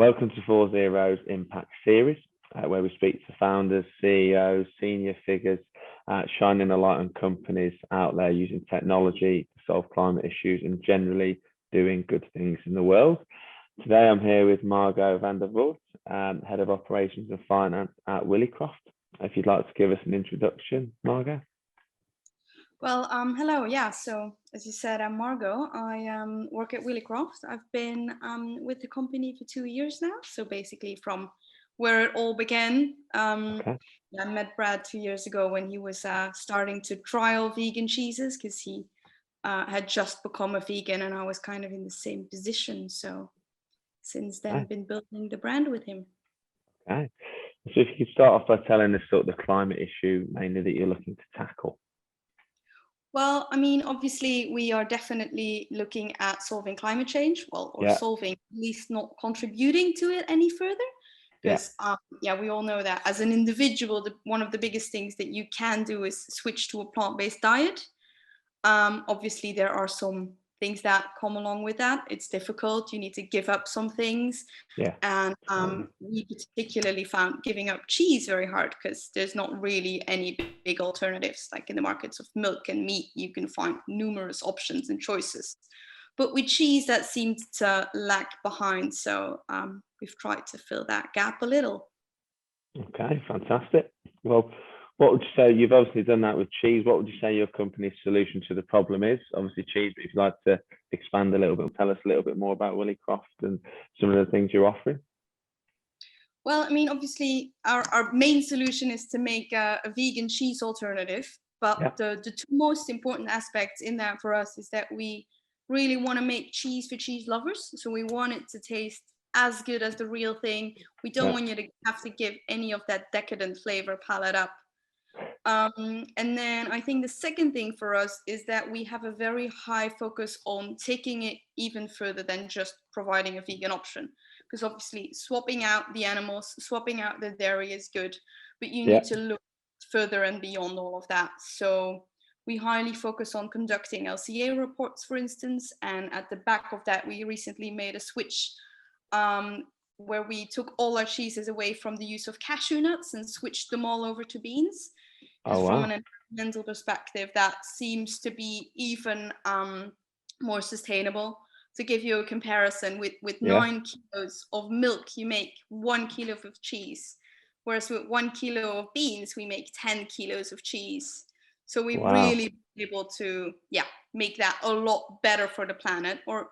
Welcome to 40's Impact Series, where we speak to founders, CEOs, senior figures, shining a light on companies out there using technology to solve climate issues and generally doing good things in the world. Today, I'm here with Margot Vandevoort, Head of Operations and Finance at Willicroft. If you'd like to give us an introduction, Margot. Well, hello. Yeah, so as you said, I'm Margot. I work at Willicroft. I've been with the company for 2 years now. So basically from where it all began. Okay. I met Brad 2 years ago when he was starting to trial vegan cheeses because he had just become a vegan and I was kind of in the same position. So since then, Okay. been building the brand with him. Okay. So if you could start off by telling us sort of the climate issue mainly that you're looking to tackle. Well, I mean, obviously, we are definitely looking at solving climate change, solving, at least not contributing to it any further. Because, we all know that as an individual, one of the biggest things that you can do is switch to a plant-based diet. Obviously, there are some things that come along with that. It's difficult. You need to give up some things. Yeah. And we particularly found giving up cheese very hard because there's not really any big alternatives. Like in the markets of milk and meat, you can find numerous options and choices. But with cheese, that seemed to lag behind. So we've tried to fill that gap a little. Okay, fantastic. Well, what would you say, you've obviously done that with cheese, what would you say your company's solution to the problem is? Obviously cheese, but if you'd like to expand a little bit, tell us a little bit more about Willicroft and some of the things you're offering. Well, I mean, obviously our main solution is to make a vegan cheese alternative, but the two most important aspects in that for us is that we really want to make cheese for cheese lovers. So we want it to taste as good as the real thing. We don't want you to have to give any of that decadent flavor palette up. And then I think the second thing for us is that we have a very high focus on taking it even further than just providing a vegan option. Because obviously swapping out the animals, swapping out the dairy is good, but you need to look further and beyond all of that. So we highly focus on conducting LCA reports, for instance, and at the back of that, we recently made a switch where we took all our cheeses away from the use of cashew nuts and switched them all over to beans. Because from an environmental perspective, that seems to be even more sustainable. To give you a comparison, with 9 kilos of milk, you make 1 kilo of cheese. Whereas with 1 kilo of beans, we make 10 kilos of cheese. So we've really been able to, make that a lot better for the planet, or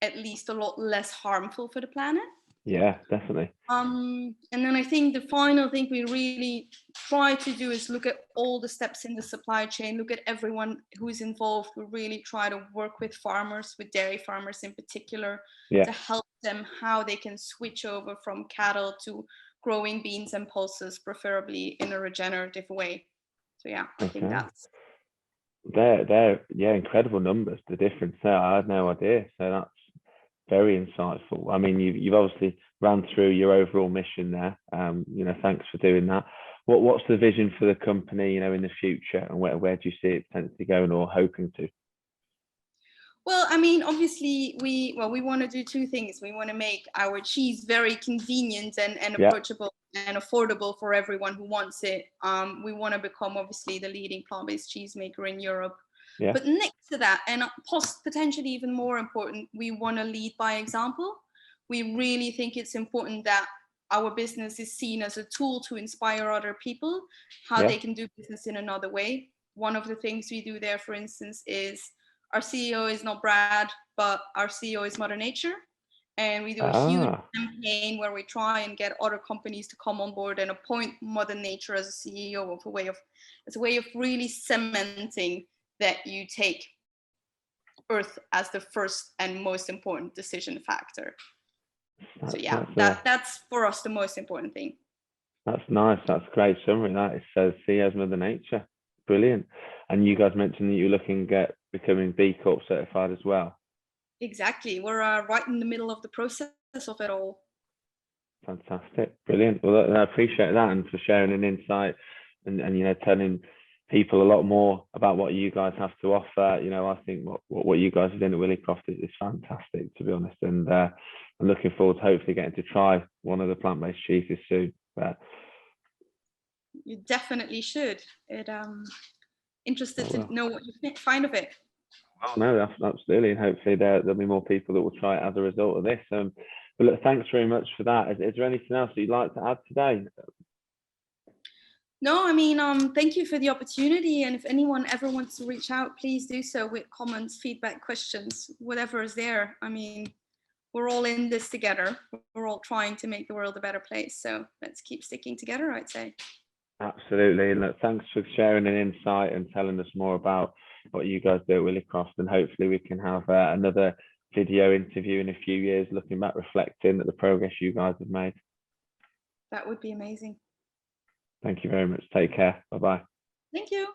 at least a lot less harmful for the planet. Yeah, definitely. And then I think the final thing we really try to do is look at all the steps in the supply chain, look at everyone who is involved. We really try to work with farmers, with dairy farmers in particular, to help them how they can switch over from cattle to growing beans and pulses, preferably in a regenerative way. So I think that's... They're incredible numbers, the difference there. I had no idea. So that's very insightful. I mean, you've obviously ran through your overall mission there. Thanks for doing that. What's the vision for the company, in the future, and where do you see it potentially going or hoping to? Well, I mean, obviously, we want to do two things. We want to make our cheese very convenient and approachable and affordable for everyone who wants it. We want to become, obviously, the leading plant-based cheese maker in Europe. But next to that, and potentially even more important, we want to lead by example. We really think it's important that our business is seen as a tool to inspire other people, how they can do business in another way. One of the things we do there, for instance, is our CEO is not Brad, but our CEO is Mother Nature. And we do a huge campaign where we try and get other companies to come on board and appoint Mother Nature as a CEO as a way of really cementing that you take Earth as the first and most important decision factor. That's for us the most important thing. That's nice. That's a great summary. That it says see as Mother Nature. Brilliant. And you guys mentioned that you're looking at becoming B Corp certified as well. Exactly. We're right in the middle of the process of it all. Fantastic. Brilliant. Well, I appreciate that, and for sharing an insight and telling people a lot more about what you guys have to offer. You know, I think what you guys are doing at Willicroft is fantastic, to be honest. And I'm looking forward to hopefully getting to try one of the plant-based cheeses soon. But you definitely should. Interested to know what you find of it. Oh no, absolutely, and hopefully there'll be more people that will try it as a result of this. But look, thanks very much for that. Is there anything else that you'd like to add today? No, I mean, thank you for the opportunity. And if anyone ever wants to reach out, please do so with comments, feedback, questions, whatever is there. I mean, we're all in this together. We're all trying to make the world a better place. So let's keep sticking together, I'd say. Absolutely. Look, thanks for sharing an insight and telling us more about what you guys do at Willicroft. And hopefully we can have another video interview in a few years, looking back, reflecting at the progress you guys have made. That would be amazing. Thank you very much. Take care. Bye-bye. Thank you.